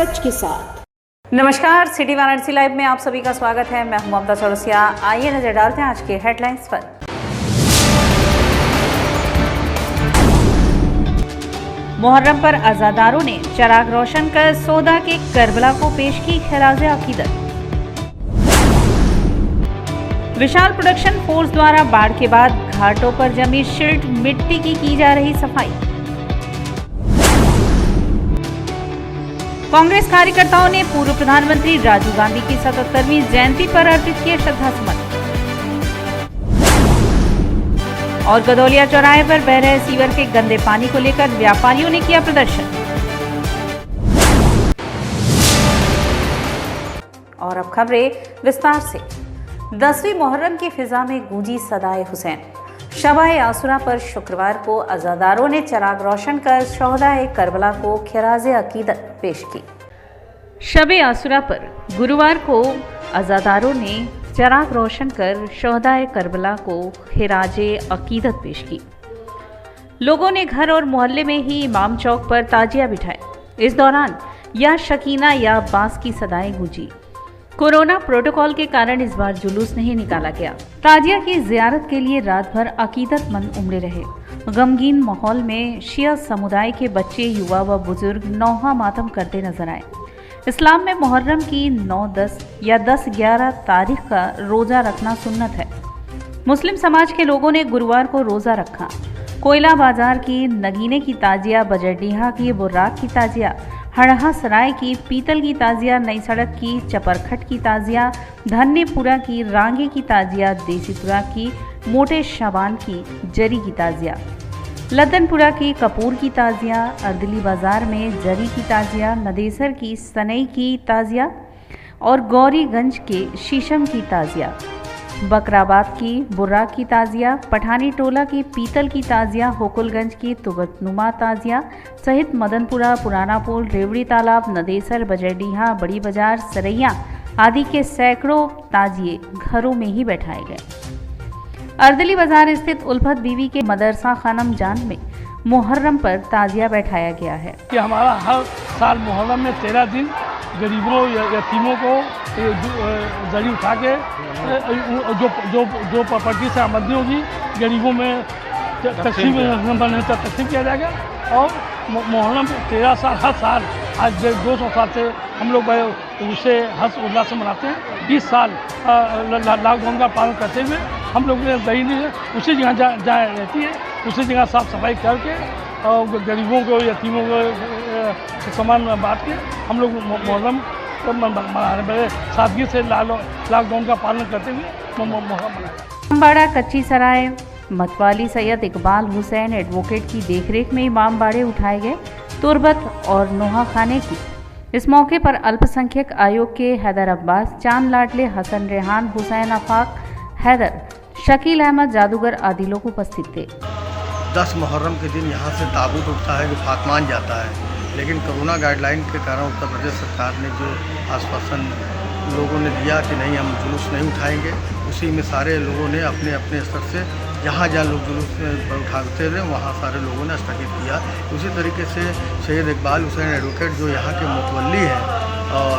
सच के साथ। नमस्कार, सिटी वाराणसी लाइव में आप सभी का स्वागत है। मैं हूं ममता चौरसिया। आइए नजर डालते हैं आज के हेडलाइंस पर। मुहर्रम पर अज़ादारों ने चिराग रोशन कर सोदा के करबला को पेश की खिराज अकीदत। विशाल प्रोडक्शन फोर्स द्वारा बाढ़ के बाद घाटों पर जमी शिल्ट मिट्टी की जा रही सफाई। कांग्रेस कार्यकर्ताओं ने पूर्व प्रधानमंत्री राजीव गांधी की 77वीं जयंती पर अर्पित किए श्रद्धासुमन। और गदौलिया चौराहे पर बह रहे सीवर के गंदे पानी को लेकर व्यापारियों ने किया प्रदर्शन। और अब खबरें विस्तार से। 10वीं मुहर्रम की फिजा में गूंजी सदाए हुसैन। शब-ए आसुरा पर शुक्रवार को अज़ादारों ने चिराग रोशन कर शोहदाए करबला को खिराज अकीदत पेश की। शब-ए आसुरा पर गुरुवार को अज़ादारों ने चिराग रोशन कर शोहदाए करबला को खिराज अकीदत पेश की। लोगों ने घर और मोहल्ले में ही इमाम चौक पर ताजिया बिठाए। इस दौरान या शकीना या अब्बास की सदाएं गूंजी। कोरोना प्रोटोकॉल के कारण इस बार जुलूस नहीं निकाला गया। ताजिया की जियारत के लिए रात भर अकीदतमंद उमड़े रहे। गमगीन माहौल में शिया समुदाय के बच्चे, युवा व बुजुर्ग नौहा मातम करते नजर आए। इस्लाम में मुहर्रम की 9, 10 या 10-11 तारीख का रोजा रखना सुन्नत है। मुस्लिम समाज के लोगों ने गुरुवार को रोजा रखा। कोयला बाजार की नगीने की ताजिया, बजरडीहा की बुर्राक की ताजिया, हड़हा सराय की पीतल की ताजिया, नई सड़क की चपरखट की ताजिया, धन्यपुरा की रांगे की ताजिया, देसीपुरा की मोटे शाबान की जरी की ताजिया, लदनपुरा की कपूर की ताजिया, अर्दली बाजार में जरी की ताजिया, नदेसर की सनई की ताजिया और गौरीगंज के शीशम की ताजिया, बकराबाद की बुर्रा की ताजिया, पठानी टोला की पीतल की ताजिया, होकुलगंज की तुबतनुमा ताजिया सहित मदनपुरा, पुराना पुल, रेवड़ी तालाब, नदेसर, बजरडीहा, बड़ी बाजार, सरैया आदि के सैकड़ों ताजिए घरों में ही बैठाए गए। अर्दली बाजार स्थित उल्फत बीवी के मदरसा खानम जान में मुहर्रम पर ताजिया बैठाया गया है। कि हमारा हर साल मुहर्रम में 13 दिन गरीबों या यतीमों को जरी उठा के जो प्रॉपर्टी से आमदनी होगी गरीबों में तकसीम किया जाएगा। और मुहर्रम 13 साल हर साल आज 200 साल से हम लोग उसे हर्ष उल्लास से मनाते हैं। 20 साल लॉकडाउन का पालन करते हुए हम लोग दही उसी जगह जहाँ रहती है उसी जगह साफ सफाई करके और गरीबों को यतीमों को सामान बांट के हम लोग मुहर्रम मनाने बड़े सादगी से लॉकडाउन का पालन करते हुए मुहर्रम मनाए। इमामबाड़ा कच्ची सराय मतवाली सैयद इकबाल हुसैन एडवोकेट की देखरेख में इमामबाड़े उठाए गए। तुरबत और नोहा खाने की इस मौके पर अल्पसंख्यक आयोग के हैदर अब्बास, चांद लाडले, हसन रेहान, हुसैन आफाक, हैदर, शकील अहमद जादूगर आदि लोग उपस्थित थे। 10 मुहर्रम के दिन यहाँ से ताबूत उठता है जो फातमान जाता है, लेकिन कोरोना गाइडलाइन के कारण उत्तर प्रदेश सरकार ने जो आश्वासन लोगों ने दिया कि नहीं हम जुलूस नहीं उठाएंगे, उसी में सारे लोगों ने अपने अपने स्तर से जहाँ जहाँ लोग जुलूस उठाते रहे वहाँ सारे लोगों ने स्थगित किया। उसी तरीके से सैयद इकबाल हुसैन एडवोकेट जो यहाँ के मुतवल्ली हैं और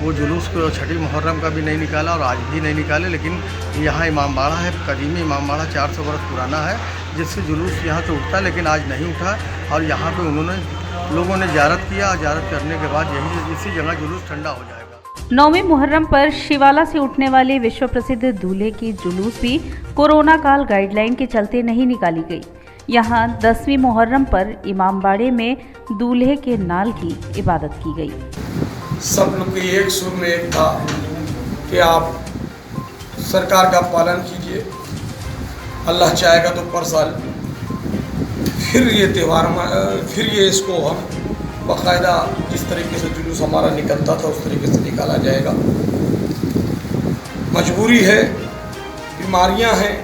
वो जुलूस को छठी मुहर्रम का भी नहीं निकाला और आज भी नहीं निकाले, लेकिन यहाँ इमामबाड़ा है, कदीमी इमामबाड़ा 400 वर्ष पुराना है जिससे जुलूस यहाँ से उठता, लेकिन आज नहीं उठा। और यहाँ पे उन्होंने लोगों ने ज़ियारत किया। ज़ियारत करने के बाद यही इसी जगह जुलूस ठंडा हो जाएगा। 9वीं मुहर्रम पर शिवाला से उठने वाले विश्व प्रसिद्ध दूल्हे की जुलूस भी कोरोना काल गाइडलाइन के चलते नहीं निकाली गई। यहाँ 10वीं मुहर्रम पर इमामबाड़े में दूल्हे के नाल की इबादत की गई। सब लोग की एक सुर में एक था कि आप सरकार का पालन कीजिए, अल्लाह चाहेगा तो पर साल फिर ये त्यौहार फिर ये इसको हम बाकायदा जिस तरीके से जुलूस हमारा निकलता था उस तरीके से निकाला जाएगा। मजबूरी है, बीमारियां हैं,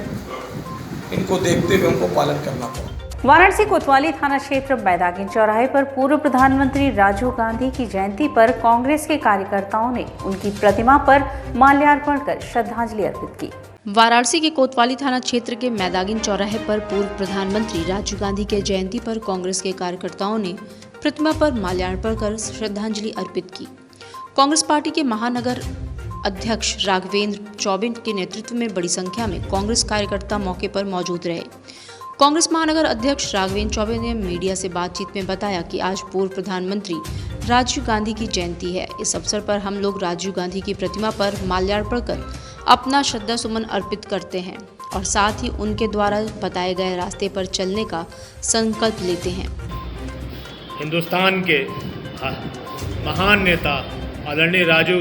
इनको देखते हुए हमको पालन करना पड़ा। वाराणसी कोतवाली थाना क्षेत्र बैदागिन चौराहे पर पूर्व प्रधानमंत्री राजीव गांधी की जयंती पर कांग्रेस के कार्यकर्ताओं ने उनकी प्रतिमा पर माल्यार्पण कर श्रद्धांजलि अर्पित की। वाराणसी के कोतवाली थाना क्षेत्र के मैदागिन चौराहे पर पूर्व प्रधानमंत्री राजीव गांधी के जयंती पर कांग्रेस के कार्यकर्ताओं ने प्रतिमा पर माल्यार्पण कर श्रद्धांजलि अर्पित की। कांग्रेस पार्टी के महानगर अध्यक्ष राघवेंद्र चौबे के नेतृत्व में बड़ी संख्या में कांग्रेस कार्यकर्ता मौके पर मौजूद रहे। कांग्रेस महानगर अध्यक्ष राघवेंद्र चौबे ने मीडिया से बातचीत में बताया कि आज पूर्व प्रधानमंत्री राजीव गांधी की जयंती है। इस अवसर पर हम लोग राजीव गांधी की प्रतिमा पर माल्यार्पण कर अपना श्रद्धा सुमन अर्पित करते हैं और साथ ही उनके द्वारा बताए गए रास्ते पर चलने का संकल्प लेते हैं। हिंदुस्तान के महान नेता आदरणीय राजीव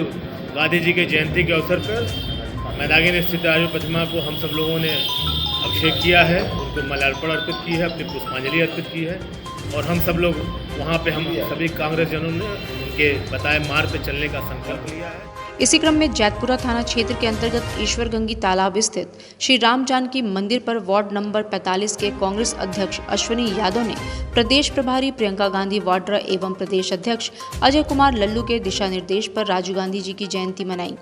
गांधी जी के जयंती के अवसर पर मैदागिन स्थित राजीव प्रतिमा को हम सब लोगों ने अभिषेक किया है, उनको माल्यार्पण अर्पित की है, अपनी पुष्पांजलि अर्पित की है और हम सब लोग वहाँ पे हम सभी कांग्रेस जनों ने उनके बताए मार्ग पे चलने का संकल्प लिया है। इसी क्रम में जैतपुरा थाना क्षेत्र के अंतर्गत ईश्वरगंगी तालाब स्थित श्री राम जानकी मंदिर पर वार्ड नंबर 45 के कांग्रेस अध्यक्ष अश्विनी यादव ने प्रदेश प्रभारी प्रियंका गांधी वाड्रा एवं प्रदेश अध्यक्ष अजय कुमार लल्लू के दिशा निर्देश पर राजीव गांधी जी की जयंती मनाई।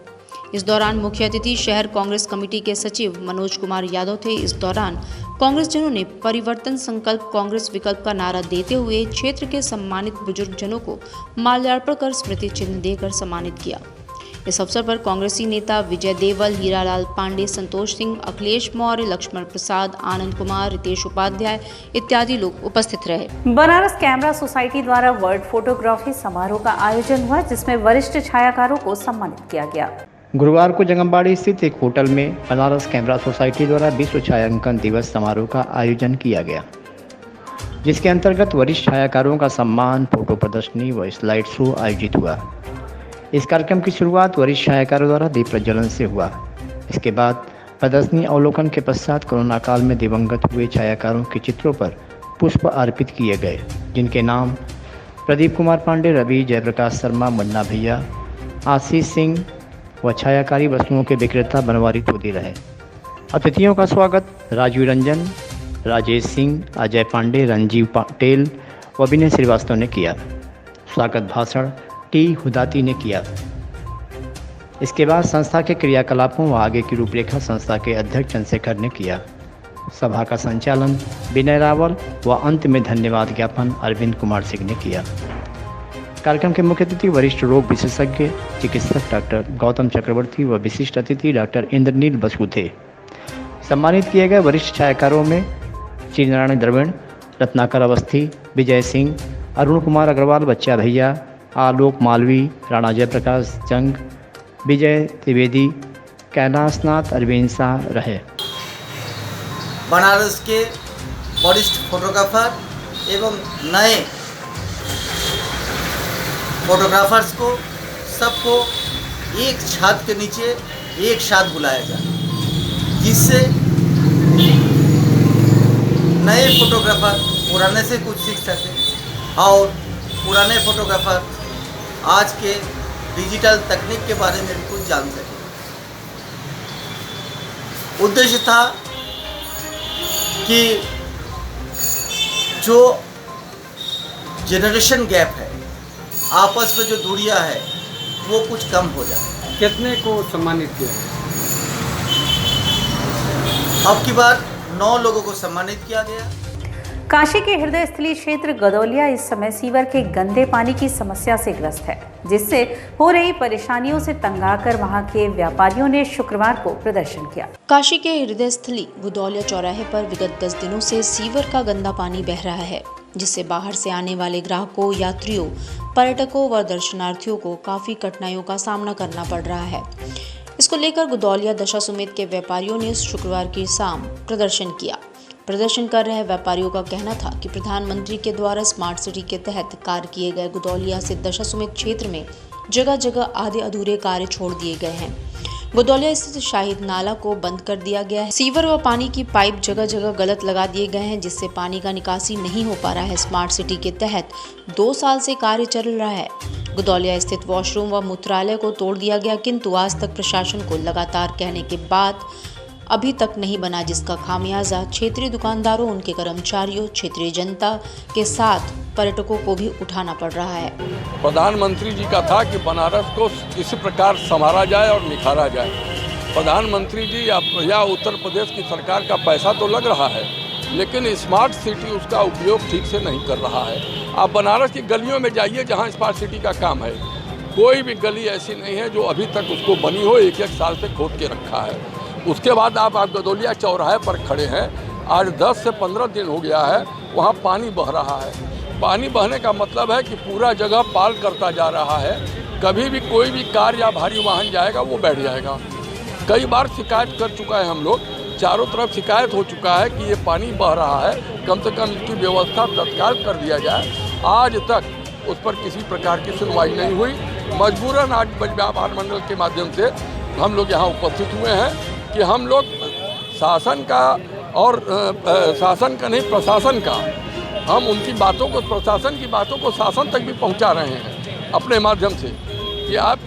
इस दौरान मुख्य अतिथि शहर कांग्रेस कमेटी के सचिव मनोज कुमार यादव थे। इस दौरान कांग्रेस जनों ने परिवर्तन संकल्प कांग्रेस विकल्प का नारा देते हुए क्षेत्र के सम्मानित बुजुर्ग जनों को माल्यार्पण कर स्मृति चिन्ह देकर सम्मानित किया। इस अवसर पर कांग्रेसी नेता विजय देवल, हीरालाल पांडे, संतोष सिंह, अखिलेश मौर्य, लक्ष्मण प्रसाद, आनंद कुमार, रितेश उपाध्याय इत्यादि लोग उपस्थित रहे। बनारस कैमरा सोसाइटी द्वारा वर्ल्ड फोटोग्राफी समारोह का आयोजन हुआ, जिसमें वरिष्ठ छायाकारों को सम्मानित किया गया। गुरुवार को जंगमबाड़ी स्थित एक होटल में बनारस कैमरा सोसाइटी द्वारा विश्व छायांकन दिवस समारोह का आयोजन किया गया, जिसके अंतर्गत वरिष्ठ छायाकारों का सम्मान, फोटो प्रदर्शनी व स्लाइड शो आयोजित हुआ। इस कार्यक्रम की शुरुआत वरिष्ठ छायाकारों द्वारा दीप प्रज्वलन से हुआ। इसके बाद प्रदर्शनी अवलोकन के पश्चात कोरोना काल में दिवंगत हुए छायाकारों के चित्रों पर पुष्प अर्पित किए गए, जिनके नाम प्रदीप कुमार पांडे, रवि, जयप्रकाश शर्मा, मुन्ना भैया, आशीष सिंह व छायाकारी वस्तुओं के विक्रेता बनवारी तोदी रहे। अतिथियों का स्वागत राजीव रंजन, राजेश सिंह, अजय पांडे, रंजीव पटेल व विनय श्रीवास्तव ने किया। स्वागत भाषण टी हुदाती ने किया। इसके बाद संस्था के क्रियाकलापों व आगे की रूपरेखा संस्था के अध्यक्ष चंद्रशेखर ने किया। सभा का संचालन विनय रावल व अंत में धन्यवाद ज्ञापन अरविंद कुमार सिंह ने किया। कार्यक्रम के मुख्य अतिथि वरिष्ठ रोग विशेषज्ञ चिकित्सक डॉक्टर गौतम चक्रवर्ती व विशिष्ट अतिथि डॉक्टर इंद्रनील बसु थे। सम्मानित किए गए वरिष्ठ छायाकारों में श्री नारायण द्रविड़, रत्नाकर अवस्थी, विजय सिंह, अरुण कुमार अग्रवाल, बच्चा भैया, आलोक मालवी, राणा जयप्रकाश जंग, विजय त्रिवेदी, कैलाशनाथ अरविंद शाह रहे। बनारस के वरिष्ठ फोटोग्राफर एवं नए फोटोग्राफर्स को सबको एक छत के नीचे एक साथ बुलाया जाए, जिससे नए फोटोग्राफर पुराने से कुछ सीख सके और पुराने फोटोग्राफर आज के डिजिटल तकनीक के बारे में भी कुछ जान सके। उद्देश्य था कि जो जेनरेशन गैप है, आपस में जो दूरियां है, वो कुछ कम हो जाए। कितने को सम्मानित किया? अब की बार 9 लोगों को सम्मानित किया गया। काशी के हृदय स्थलीय क्षेत्र गदौलिया इस समय सीवर के गंदे पानी की समस्या से ग्रस्त है, जिससे हो रही परेशानियों से तंग आकर वहां के व्यापारियों ने शुक्रवार को प्रदर्शन किया। काशी के हृदय स्थली गुदौलिया चौराहे पर विगत 10 दिनों से सीवर का गंदा पानी बह रहा है, जिससे बाहर से आने वाले ग्राहकों, यात्रियों, पर्यटकों व दर्शनार्थियों को काफी कठिनाइयों का सामना करना पड़ रहा है। इसको लेकर गुदौलिया दशाश्वमेध के व्यापारियों ने शुक्रवार की शाम प्रदर्शन किया। प्रदर्शन कर रहे व्यापारियों का कहना था कि प्रधानमंत्री के द्वारा स्मार्ट सिटी के तहत कार्य किए गए गुदौलिया से दशाश्वमेध क्षेत्र में जगह जगह आधे अधूरे कार्य छोड़ दिए गए हैं। गुदौलिया स्थित शाहिद नाला को बंद कर दिया गया है। सीवर व पानी की पाइप जगह जगह गलत लगा दिए गए हैं, जिससे पानी का निकासी नहीं हो पा रहा है। स्मार्ट सिटी के तहत 2 साल से कार्य चल रहा है। गुदौलिया स्थित वॉशरूम व मूत्रालय को तोड़ दिया गया, किंतु आज तक प्रशासन को लगातार कहने के बाद अभी तक नहीं बना, जिसका खामियाजा क्षेत्रीय दुकानदारों, उनके कर्मचारियों, क्षेत्रीय जनता के साथ पर्यटकों को भी उठाना पड़ रहा है। प्रधानमंत्री जी का था कि बनारस को इसी प्रकार संवारा जाए और निखारा जाए। प्रधानमंत्री जी या उत्तर प्रदेश की सरकार का पैसा तो लग रहा है, लेकिन स्मार्ट सिटी उसका उपयोग ठीक से नहीं कर रहा है। आप बनारस की गलियों में जाइए जहाँ स्मार्ट सिटी का काम है, कोई भी गली ऐसी नहीं है जो अभी तक उसको बनी हो, एक साल से खोद के रखा है। उसके बाद आप गदौलिया चौराहे पर खड़े हैं, आज 10 से 15 दिन हो गया है, वहाँ पानी बह रहा है। पानी बहने का मतलब है कि पूरा जगह पाल करता जा रहा है, कभी भी कोई भी कार या भारी वाहन जाएगा वो बैठ जाएगा। कई बार शिकायत कर चुका है हम लोग, चारों तरफ शिकायत हो चुका है कि ये पानी बह रहा है, कम से कम इसकी व्यवस्था तत्काल कर दिया जाए। आज तक उस पर किसी प्रकार की सुनवाई नहीं हुई। मजबूरन आज व्यापार मंडल के माध्यम से हम लोग यहाँ उपस्थित हुए हैं कि हम लोग शासन का और शासन का नहीं प्रशासन का, हम उनकी बातों को, प्रशासन की बातों को शासन तक भी पहुँचा रहे हैं अपने माध्यम से कि आप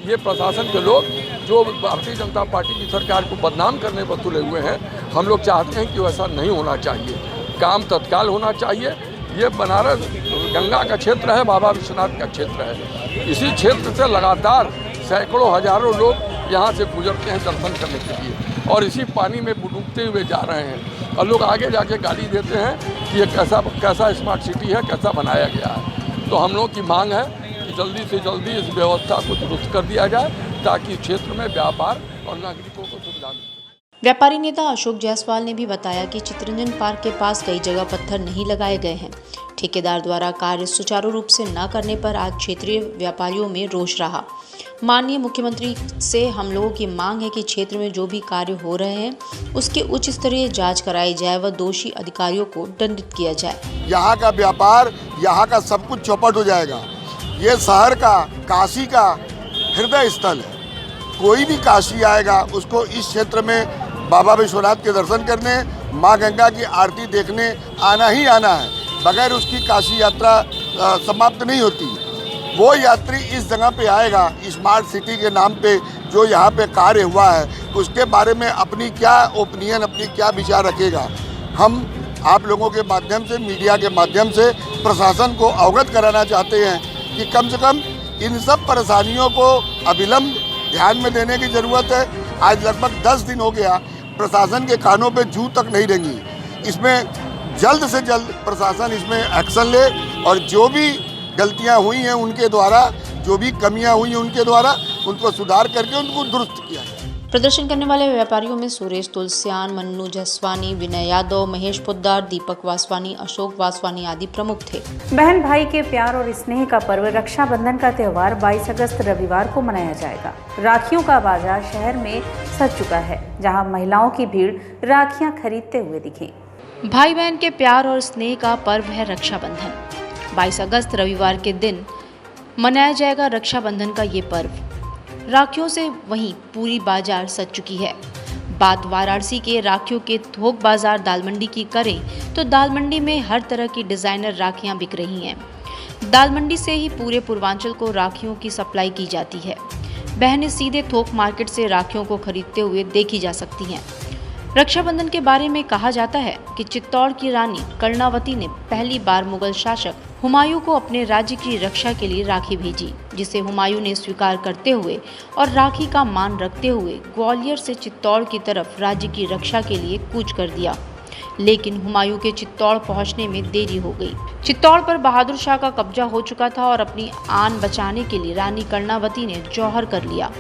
ये प्रशासन के लोग जो भारतीय जनता पार्टी की सरकार को बदनाम करने पर तुले हुए हैं, हम लोग चाहते हैं कि वैसा नहीं होना चाहिए, काम तत्काल होना चाहिए। ये बनारस गंगा का क्षेत्र है, बाबा विश्वनाथ का क्षेत्र है। इसी क्षेत्र से लगातार सैकड़ों हजारों लोग यहाँ से गुजरते हैं दर्शन करने के लिए और इसी पानी में डूबते हुए जा रहे हैं। और लोग आगे जाके गाली देते हैं कि ये कैसा स्मार्ट सिटी है, कैसा बनाया गया है। तो हम लोगों की मांग है कि जल्दी से जल्दी इस व्यवस्था को दुरुस्त कर दिया जाए ताकि क्षेत्र में व्यापार और नागरिकों को सुविधा मिले। व्यापारी नेता अशोक जायसवाल ने भी बताया कि चित्तरंजन पार्क के पास कई जगह पत्थर नहीं लगाए गए हैं। ठेकेदार द्वारा कार्य सुचारू रूप से न करने पर आज क्षेत्रीय व्यापारियों में रोष रहा। माननीय मुख्यमंत्री से हम लोगों की मांग है कि क्षेत्र में जो भी कार्य हो रहे हैं उसकी उच्च स्तरीय जांच कराई जाए व दोषी अधिकारियों को दंडित किया जाए। यहाँ का व्यापार, यहाँ का सब कुछ चौपट हो जाएगा। ये शहर का, काशी का हृदय स्थल है। कोई भी काशी आएगा उसको इस क्षेत्र में बाबा विश्वनाथ के दर्शन करने, माँ गंगा की आरती देखने आना ही आना है। बगैर उसकी काशी यात्रा समाप्त नहीं होती। वो यात्री इस जगह पे आएगा, स्मार्ट सिटी के नाम पे जो यहाँ पे कार्य हुआ है उसके बारे में अपनी क्या ओपिनियन, अपनी क्या विचार रखेगा। हम आप लोगों के माध्यम से, मीडिया के माध्यम से प्रशासन को अवगत कराना चाहते हैं कि कम से कम इन सब परेशानियों को अविलंब ध्यान में देने की ज़रूरत है। आज लगभग 10 दिन हो गया, प्रशासन के कानों पे जू तक नहीं रेंगी। इसमें जल्द से जल्द प्रशासन इसमें एक्शन ले और जो भी गलतियां हुई हैं उनके द्वारा, जो भी कमियां हुई हैं उनके द्वारा उनको सुधार करके उनको दुरुस्त किया जाए। प्रदर्शन करने वाले व्यापारियों में सुरेश तुलसियान, मन्नू जसवानी, विनय यादव, महेश पोद्दार, दीपक वासवानी, अशोक वासवानी आदि प्रमुख थे। बहन भाई के प्यार और स्नेह का पर्व रक्षाबंधन का त्यौहार 22 अगस्त रविवार को मनाया जाएगा। राखियों का बाजार शहर में सज चुका है, जहां महिलाओं की भीड़ राखियां खरीदते हुए दिखी। भाई बहन के प्यार और स्नेह का पर्व है रक्षाबंधन। 22 अगस्त रविवार के दिन मनाया जाएगा रक्षाबंधन का ये पर्व। राखियों से वहीं पूरी बाजार सज चुकी है। बात वाराणसी के राखियों के थोक बाजार दाल मंडी की करें तो दाल मंडी में हर तरह की डिजाइनर राखियां बिक रही हैं। दाल मंडी से ही पूरे पूर्वांचल को राखियों की सप्लाई की जाती है। बहनें सीधे थोक मार्केट से राखियों को खरीदते हुए देखी जा सकती हैं। रक्षाबंधन के बारे में कहा जाता है कि चित्तौड़ की रानी कर्णावती ने पहली बार मुगल शासक हुमायूं को अपने राज्य की रक्षा के लिए राखी भेजी, जिसे हुमायूं ने स्वीकार करते हुए और राखी का मान रखते हुए ग्वालियर से चित्तौड़ की तरफ राज्य की रक्षा के लिए कूच कर दिया। लेकिन हुमायूं के चित्तौड़ पहुंचने में देरी हो गई। चित्तौड़ पर बहादुर शाह का कब्जा हो चुका था और अपनी आन बचाने के लिए रानी कर्णावती ने जौहर कर लिया।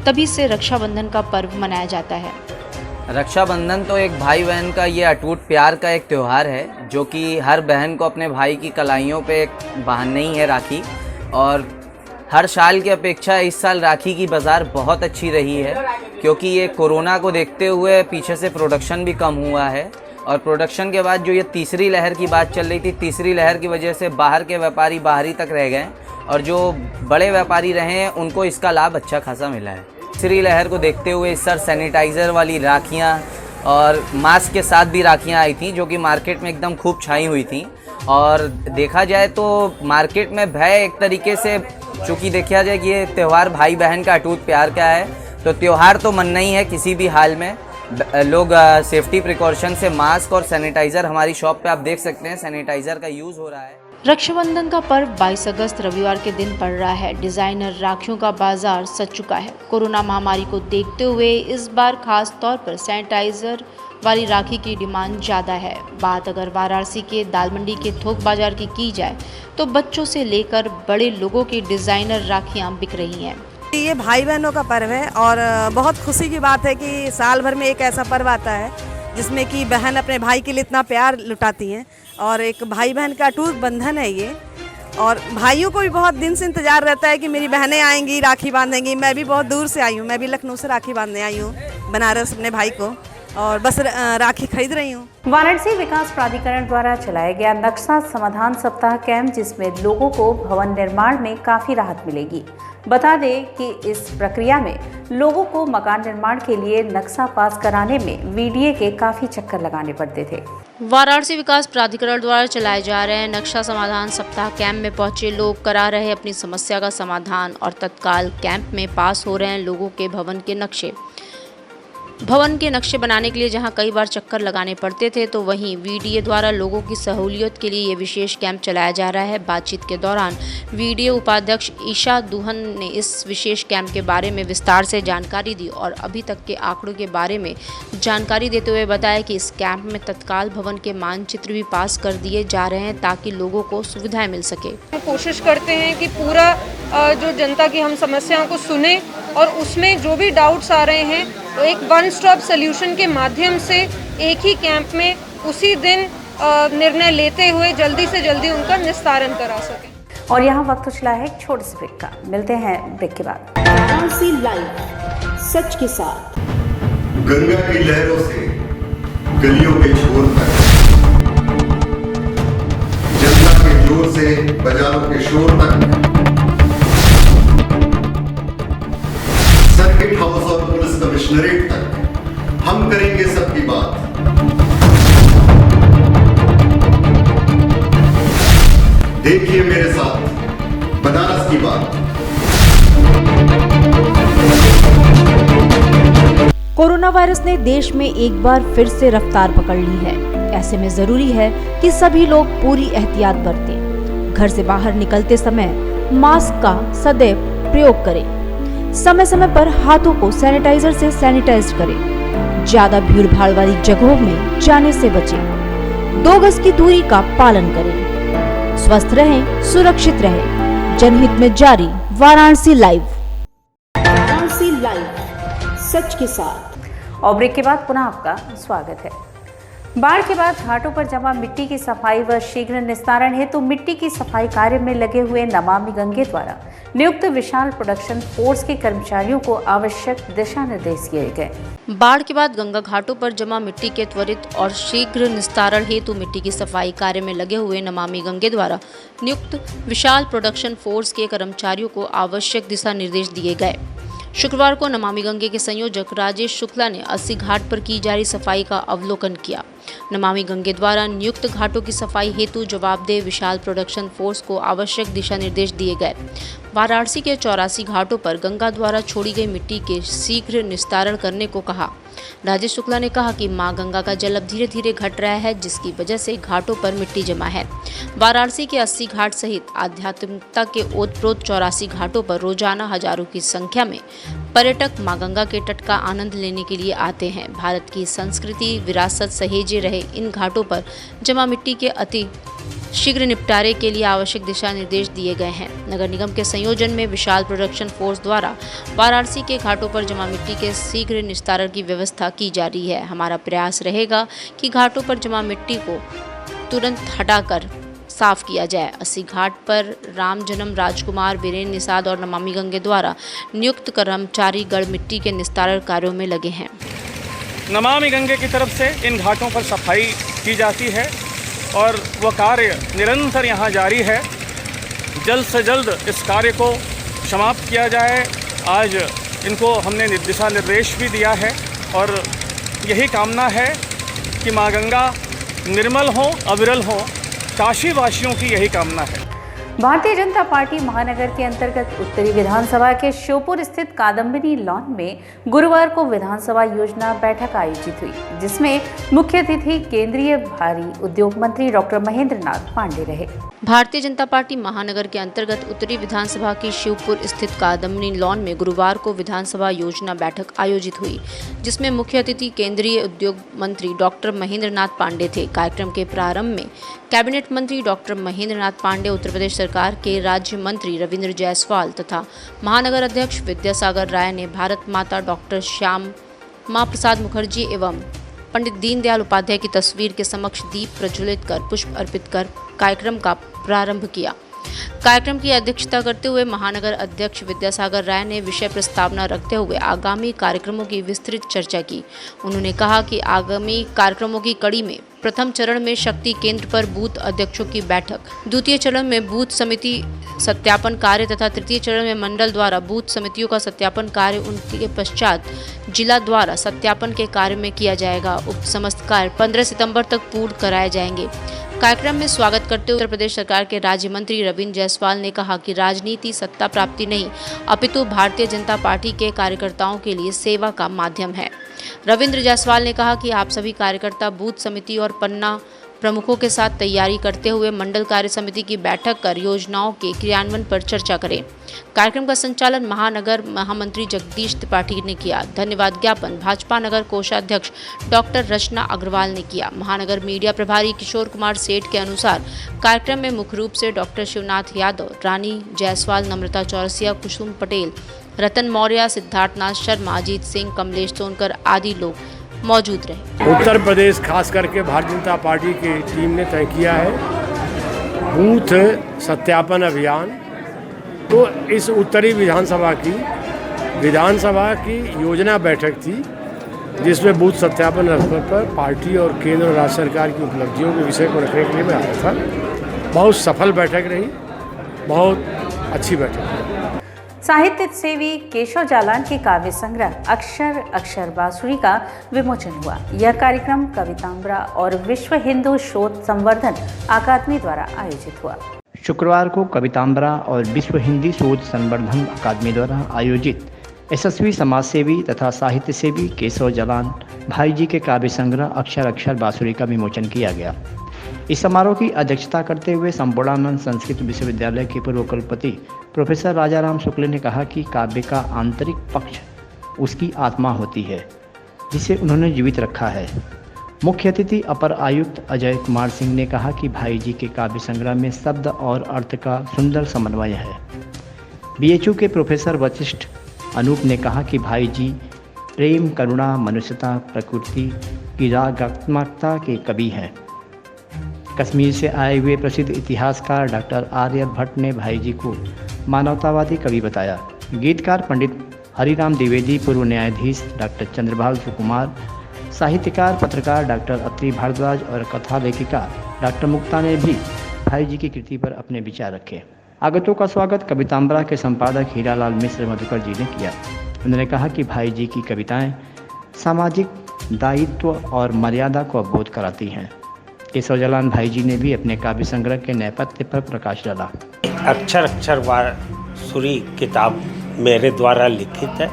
तभी से रक्षाबंधन का पर्व मनाया जाता है। रक्षाबंधन तो एक भाई बहन का ये अटूट प्यार का एक त्यौहार है, जो कि हर बहन को अपने भाई की कलाइयों पे एक बहाने ही है राखी। और हर साल की अपेक्षा इस साल राखी की बाज़ार बहुत अच्छी रही है, क्योंकि ये कोरोना को देखते हुए पीछे से प्रोडक्शन भी कम हुआ है। और प्रोडक्शन के बाद जो ये तीसरी लहर की बात चल रही थी, तीसरी लहर की वजह से बाहर के व्यापारी बाहरी तक रह गए और जो बड़े व्यापारी रहे हैं उनको इसका लाभ अच्छा खासा मिला है। तीसरी लहर को देखते हुए इस साल सैनिटाइज़र वाली राखियाँ और मास्क के साथ भी राखियाँ आई थी, जो कि मार्केट में एकदम खूब छाई हुई थी। और देखा जाए तो मार्केट में भय एक तरीके से, चूँकि देखा जाए कि ये त्यौहार भाई बहन का अटूट प्यार का है, तो त्यौहार तो मनना ही है किसी भी हाल में। लोग सेफ्टी प्रिकॉशन से मास्क और सैनिटाइज़र, हमारी शॉप पे आप देख सकते हैं सैनिटाइज़र का यूज़ हो रहा है। रक्षाबंधन का पर्व 22 अगस्त रविवार के दिन पड़ रहा है। डिजाइनर राखियों का बाजार सज चुका है। कोरोना महामारी को देखते हुए इस बार खास तौर पर सैनिटाइजर वाली राखी की डिमांड ज़्यादा है। बात अगर वाराणसी के दाल मंडी के थोक बाजार की जाए तो बच्चों से लेकर बड़े लोगों की डिजाइनर राखियाँ बिक रही हैं। ये भाई बहनों का पर्व है और बहुत खुशी की बात है कि साल भर में एक ऐसा पर्व आता है जिसमें कि बहन अपने भाई के लिए इतना प्यार लुटाती हैं और एक भाई बहन का अटूट बंधन है ये। और भाइयों को भी बहुत दिन से इंतज़ार रहता है कि मेरी बहनें आएंगी, राखी बांधेंगी। मैं भी बहुत दूर से आई हूँ, मैं भी लखनऊ से राखी बांधने आई हूँ बनारस अपने भाई को, और बस राखी खरीद रही हूँ। वाराणसी विकास प्राधिकरण द्वारा चलाया गया नक्शा समाधान सप्ताह कैंप, जिसमें लोगों को भवन निर्माण में काफ़ी राहत मिलेगी। बता दें कि इस प्रक्रिया में लोगों को मकान निर्माण के लिए नक्शा पास कराने में वीडीए के काफ़ी चक्कर लगाने पड़ते थे। वाराणसी विकास प्राधिकरण द्वारा चलाए जा रहे नक्शा समाधान सप्ताह कैंप में पहुंचे लोग करा रहे अपनी समस्या का समाधान और तत्काल कैंप में पास हो रहे हैं लोगों के भवन के नक्शे बनाने के लिए जहां कई बार चक्कर लगाने पड़ते थे, तो वहीं वीडीए द्वारा लोगों की सहूलियत के लिए ये विशेष कैंप चलाया जा रहा है। बातचीत के दौरान वीडीए उपाध्यक्ष ईशा दुहन ने इस विशेष कैंप के बारे में विस्तार से जानकारी दी और अभी तक के आंकड़ों के बारे में जानकारी देते हुए बताया कि इस कैंप में तत्काल भवन के मानचित्र भी पास कर दिए जा रहे हैं ताकि लोगों को सुविधाएं मिल सके। हम कोशिश करते हैं कि पूरा जो जनता की हम समस्याओं को सुने और उसमें जो भी डाउट्स आ रहे हैं तो एक वन स्टॉप सॉल्यूशन के माध्यम से एक ही कैंप में उसी दिन निर्णय लेते हुए जल्दी से जल्दी उनका निस्तारण करा सकें। और यहाँ वक्त चला है एक छोटे से ब्रेक का। मिलते हैं ब्रेक के बाद। वाराणसी लाइव, सच के साथ। गंगा की लहरों से गलियों के छोर तक, जनता के जोर से बाजारों के शोर तक, सर्किट हाउस और पुलिस कमिश्नरेट तक हम करेंगे सबकी बात। देखिए मेरे साथ बनारस की बात। कोरोना वायरस ने देश में एक बार फिर से रफ्तार पकड़ ली है। ऐसे में जरूरी है कि सभी लोग पूरी एहतियात बरतें। घर से बाहर निकलते समय मास्क का सदैव प्रयोग करें। समय समय पर हाथों को सैनिटाइजर से सैनिटाइज करें। ज्यादा भीड़ भाड़ वाली जगहों में जाने से बचें। 2 गज की दूरी का पालन करें। स्वस्थ रहें, सुरक्षित रहें। जनहित में जारी वाराणसी लाइव। वाराणसी लाइव, सच के साथ। और ब्रेक के बाद पुनः आपका स्वागत है। बाढ़ के बाद घाटों पर जमा मिट्टी की सफाई व शीघ्र निस्तारण हेतु मिट्टी की सफाई कार्य में लगे हुए नमामि गंगे द्वारा नियुक्त विशाल प्रोडक्शन फोर्स के कर्मचारियों को आवश्यक दिशा निर्देश दिए गए। बाढ़ के बाद गंगा घाटों पर जमा मिट्टी के त्वरित और शीघ्र निस्तारण हेतु मिट्टी की सफाई कार्य में लगे हुए नमामि गंगे द्वारा नियुक्त विशाल प्रोडक्शन फोर्स के कर्मचारियों को आवश्यक दिशा निर्देश दिए गए। शुक्रवार को नमामि गंगे के संयोजक राजेश शुक्ला ने 80 घाट पर की जा रही सफाई का अवलोकन किया। नमामि गंगे द्वारा नियुक्त घाटों की सफाई हेतु जवाबदेह विशाल प्रोडक्शन फोर्स को आवश्यक दिशा निर्देश दिए गए। वाराणसी के 84 घाटों पर गंगा द्वारा छोड़ी गई मिट्टी के शीघ्र निस्तारण करने को कहा। राजेश शुक्ला ने कहा कि मां गंगा का जल अब धीरे धीरे घट रहा है, जिसकी वजह से घाटों पर मिट्टी जमा है। वाराणसी के 80 घाट सहित आध्यात्मिकता के ओतप्रोत 84 घाटों पर रोजाना हजारों की संख्या में पर्यटक मां गंगा के तट का आनंद लेने के लिए आते हैं। भारत की संस्कृति विरासत सहेजे रहे इन घाटों पर जमा मिट्टी के अति शीघ्र निपटारे के लिए आवश्यक दिशा निर्देश दिए गए हैं। नगर निगम के संयोजन में विशाल प्रोडक्शन फोर्स द्वारा वाराणसी के घाटों पर जमा मिट्टी के शीघ्र निस्तारण की व्यवस्था की जा रही है। हमारा प्रयास रहेगा कि घाटों पर जमा मिट्टी को तुरंत हटाकर साफ किया जाए। 80 घाट पर राम जन्म, राजकुमार, वीरेन निषाद और नमामि गंगे द्वारा नियुक्त कर्मचारी गढ़ मिट्टी के निस्तारण कार्यों में लगे हैं। नमामि गंगे की तरफ से इन घाटों पर सफाई की जाती है और वह कार्य निरंतर यहाँ जारी है। जल्द से जल्द इस कार्य को समाप्त किया जाए। आज इनको हमने दिशा निर्देश भी दिया है और यही कामना है कि माँ गंगा निर्मल हो, अविरल हो। काशी वासियों की यही कामना है। भारतीय जनता पार्टी महानगर के अंतर्गत उत्तरी विधानसभा के श्योपुर स्थित कादम्बिनी लॉन में गुरुवार को विधानसभा योजना बैठक आयोजित हुई, जिसमें मुख्य अतिथि केंद्रीय भारी उद्योग मंत्री डॉक्टर महेंद्र नाथ पांडे रहे। भारतीय जनता पार्टी महानगर के अंतर्गत उत्तरी विधानसभा की शिवपुर स्थित कादम्बनी लॉन में गुरुवार को विधानसभा योजना बैठक आयोजित हुई, जिसमें मुख्य अतिथि केंद्रीय उद्योग मंत्री डॉक्टर महेंद्र नाथ पांडे थे। कार्यक्रम के प्रारंभ में कैबिनेट मंत्री डॉक्टर महेंद्र नाथ पांडे, उत्तर प्रदेश सरकार के राज्य मंत्री रविंद्र जायसवाल तथा महानगर अध्यक्ष विद्यासागर राय ने भारत माता डॉक्टर श्यामा प्रसाद मुखर्जी एवं पंडित दीनदयाल उपाध्याय की तस्वीर के समक्ष दीप प्रज्वलित कर पुष्प अर्पित कर कार्यक्रम का प्रारंभ किया। कार्यक्रम की अध्यक्षता करते हुए महानगर अध्यक्ष विद्यासागर राय ने विषय प्रस्तावना रखते हुए आगामी कार्यक्रमों की विस्तृत चर्चा की। उन्होंने कहा कि आगामी कार्यक्रमों की कड़ी में प्रथम चरण में शक्ति केंद्र पर बूथ अध्यक्षों की बैठक, द्वितीय चरण में बूथ समिति सत्यापन कार्य तथा तृतीय चरण में मंडल द्वारा बूथ समितियों का सत्यापन कार्य, उनके पश्चात जिला द्वारा सत्यापन के कार्य में किया जाएगा। उक्त समस्त कार्य 15 सितंबर तक पूर्ण कराए जाएंगे। कार्यक्रम में स्वागत करते हुए उत्तर प्रदेश सरकार के राज्य मंत्री रविंद्र जायसवाल ने कहा कि राजनीति सत्ता प्राप्ति नहीं, अपितु भारतीय जनता पार्टी के कार्यकर्ताओं के लिए सेवा का माध्यम है। रविंद्र जायसवाल ने कहा कि आप सभी कार्यकर्ता बूथ समिति और पन्ना प्रमुखों के साथ तैयारी करते हुए मंडल कार्य समिति की बैठक कर योजनाओं के क्रियान्वयन पर चर्चा करें। कार्यक्रम का संचालन महानगर महामंत्री जगदीश त्रिपाठी ने किया। धन्यवाद ज्ञापन भाजपा नगर कोषाध्यक्ष डॉक्टर रचना अग्रवाल ने किया। महानगर मीडिया प्रभारी किशोर कुमार सेठ के अनुसार कार्यक्रम में मुख्य रूप से डॉक्टर शिवनाथ यादव, रानी जायसवाल, नम्रता चौरसिया, कुसुम पटेल, रतन मौर्य, सिद्धार्थनाथ शर्मा, अजीत सिंह, कमलेश सोनकर आदि लोग मौजूद रहे। उत्तर प्रदेश खास करके भारतीय जनता पार्टी की टीम ने तय किया है बूथ सत्यापन अभियान। तो इस उत्तरी विधानसभा की योजना बैठक थी, जिसमें बूथ सत्यापन अवसर पर पार्टी और केंद्र और राज्य सरकार की उपलब्धियों के विषय को रखने के लिए मैं आया था। बहुत सफल बैठक रही, बहुत अच्छी बैठक रही। साहित्य सेवी केशव जालान के काव्य संग्रह अक्षर अक्षर बांसुरी का विमोचन हुआ। यह कार्यक्रम कविताम्बरा और विश्व हिंदू शोध संवर्धन अकादमी द्वारा आयोजित हुआ। शुक्रवार को कविताम्बरा और विश्व हिंदी शोध संवर्धन अकादमी द्वारा आयोजित यशस्वी समाजसेवी तथा साहित्य सेवी केशव जालान भाई जी के काव्य संग्रह अक्षर अक्षर बांसुरी का विमोचन किया गया। इस समारोह की अध्यक्षता करते हुए संपूर्णानंद संस्कृत विश्वविद्यालय के पूर्व कुलपति प्रोफेसर राजाराम शुक्ल ने कहा कि काव्य का आंतरिक पक्ष उसकी आत्मा होती है, जिसे उन्होंने जीवित रखा है। मुख्य अतिथि अपर आयुक्त अजय कुमार सिंह ने कहा कि भाई जी के काव्य संग्रह में शब्द और अर्थ का सुंदर समन्वय है। बीएचयू के प्रोफेसर वशिष्ठ अनूप ने कहा कि भाई जी प्रेम, करुणा, मनुष्यता, प्रकृति की रागात्मकता के कवि हैं। कश्मीर से आए हुए प्रसिद्ध इतिहासकार डॉक्टर आर्यभट्ट ने भाई जी को मानवतावादी कवि बताया। गीतकार पंडित हरिराम द्विवेदी, पूर्व न्यायाधीश डॉक्टर चंद्रभाल सुकुमार, साहित्यकार पत्रकार डॉक्टर अत्रि भारद्वाज और कथा लेखिका डॉक्टर मुक्ता ने भी भाई जी की कृति पर अपने विचार रखे। आगतों का स्वागत कविताम्बरा के संपादक हीरालाल मिश्र मधुकर जी ने किया। उन्होंने कहा कि भाई जी की कविताएं सामाजिक दायित्व और मर्यादा को अवबोध कराती हैं। केशव जालान भाई जी ने भी अपने काव्य संग्रह के नेपथ्य पर प्रकाश डाला। अक्षर अक्षर बांसुरी किताब मेरे द्वारा लिखित है।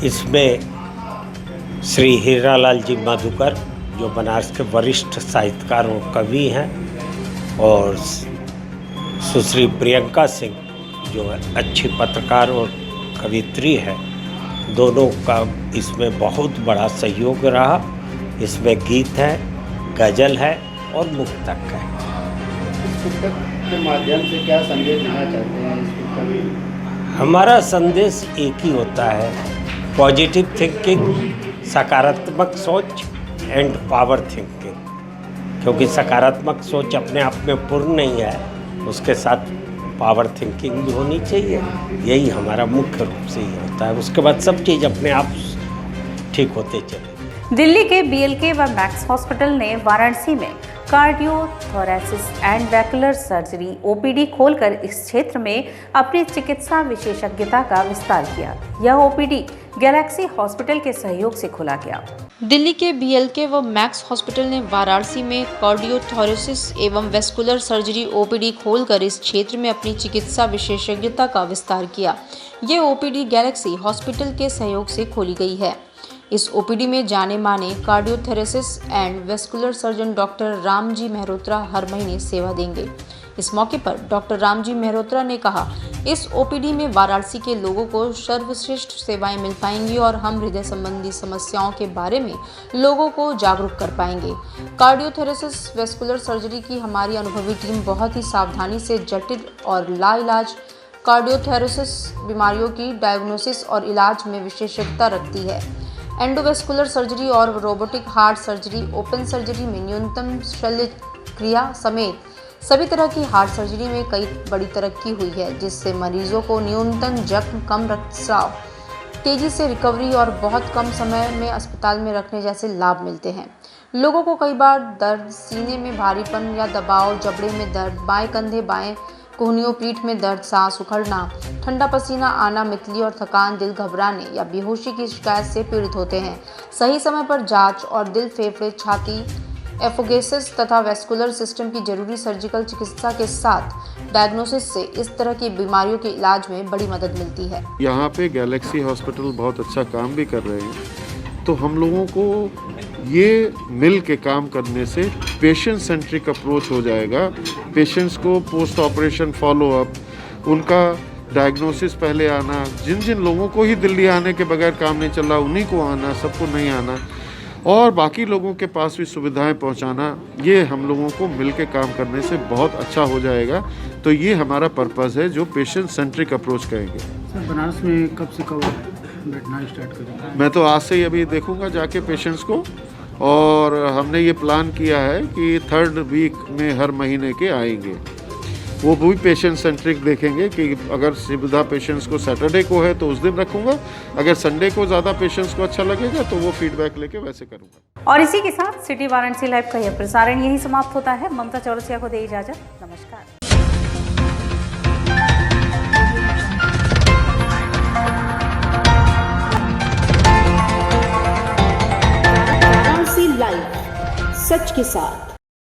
इसमें श्री हीरालाल जी मधुकर, जो बनारस के वरिष्ठ साहित्यकार और कवि हैं, और सुश्री प्रियंका सिंह, जो अच्छी पत्रकार और कवित्री है, दोनों का इसमें बहुत बड़ा सहयोग रहा। इसमें गीत है, गज़ल है और मुक्तक है। इस पुस्तक के माध्यम से क्या संदेश देना चाहते हैं इस पुस्तक में? हमारा संदेश एक ही होता है, पॉजिटिव थिंकिंग, सकारात्मक सोच एंड पावर थिंकिंग। क्योंकि सकारात्मक सोच अपने आप में पूर्ण नहीं है, उसके साथ पावर थिंकिंग भी होनी चाहिए। यही हमारा मुख्य रूप से ही होता है। उसके बाद सब चीज़ अपने आप ठीक होते चले। दिल्ली के बीएलके व मैक्स हॉस्पिटल ने वाराणसी में cardio thoracic and vascular surgery OPD खोलकर इस क्षेत्र में अपनी चिकित्सा विशेषज्ञता का विस्तार किया। यह ओपीडी गैलेक्सी हॉस्पिटल के सहयोग से खोला गया। दिल्ली के बीएलके व मैक्स हॉस्पिटल ने वाराणसी में कार्डियोथोरेसिस एवं वेस्कुलर सर्जरी ओपीडी खोलकर इस क्षेत्र में अपनी चिकित्सा विशेषज्ञता का विस्तार किया। ये ओपीडी गैलेक्सी हॉस्पिटल के सहयोग से खोली गई है। इस ओपीडी में जाने माने cardiothoracic and vascular surgeon doctor Ramji Mehrotra हर महीने सेवा देंगे। इस मौके पर डॉक्टर रामजी मेहरोत्रा ने कहा, इस ओपीडी में वाराणसी के लोगों को सर्वश्रेष्ठ सेवाएं मिल पाएंगी और हम हृदय संबंधी समस्याओं के बारे में लोगों को जागरूक कर पाएंगे। कार्डियोथोरेसिस वेस्कुलर सर्जरी की हमारी अनुभवी टीम बहुत ही सावधानी से जटिल और लाइलाज कार्डियोथोरेसिस बीमारियों की डायग्नोसिस और इलाज में विशेषज्ञता रखती है। एंडोवेस्कुलर सर्जरी और robotic heart surgery, open surgery में न्यूनतम शल्य क्रिया समेत सभी तरह की हार्ट सर्जरी में कई बड़ी तरक्की हुई है, जिससे मरीजों को न्यूनतम जख्म, कम रक्तस्राव, तेजी से रिकवरी और बहुत कम समय में अस्पताल में रखने जैसे लाभ मिलते हैं। लोगों को कई बार दर्द, सीने में भारीपन या दबाव, जबड़े में दर्द, बाएं कंधे, बाएं कोहनियों, पीठ में दर्द, सांस उखड़ना, ठंडा पसीना आना, मितली और थकान, दिल घबराने या बेहोशी की शिकायत से पीड़ित होते हैं। सही समय पर जांच और दिल, फेफड़े, छाती, एफोगेसिस तथा वेस्कुलर सिस्टम की जरूरी सर्जिकल चिकित्सा के साथ डायग्नोसिस से इस तरह की बीमारियों के इलाज में बड़ी मदद मिलती है। यहाँ पे गैलेक्सी हॉस्पिटल बहुत अच्छा काम भी कर रहे हैं, तो हम लोगों को ये मिल के काम करने से पेशेंट सेंट्रिक अप्रोच हो जाएगा। पेशेंट्स को पोस्ट ऑपरेशन फॉलोअप, उनका डायग्नोसिस पहले आना, जिन जिन लोगों को ही दिल्ली आने के बगैर काम नहीं चल रहा उन्हीं को आना, सबको नहीं आना, और बाकी लोगों के पास भी सुविधाएं पहुंचाना, ये हम लोगों को मिल के काम करने से बहुत अच्छा हो जाएगा। तो ये हमारा पर्पज़ है जो पेशेंट सेंट्रिक अप्रोच कहेंगे। सर, बनारस में कब से कब बैठना स्टार्ट करेंगे? मैं तो आज से ही अभी देखूंगा जाके पेशेंट्स को, और हमने ये प्लान किया है कि 3rd वीक में हर महीने के आएंगे। वो भी पेशेंट सेंट्रिक देखेंगे कि अगर सुविधा पेशेंट्स को सैटरडे को है तो उस दिन रखूंगा, अगर संडे को ज़्यादा पेशेंट्स को अच्छा लगेगा तो वो फीडबैक लेके वैसे करूंगा। और इसी के साथ सिटी वाराणसी लाइव का यह प्रसारण यही समाप्त होता है। ममता चौरसिया को दे इजाजत। नमस्कार। वाराणसी लाइव, सच के साथ।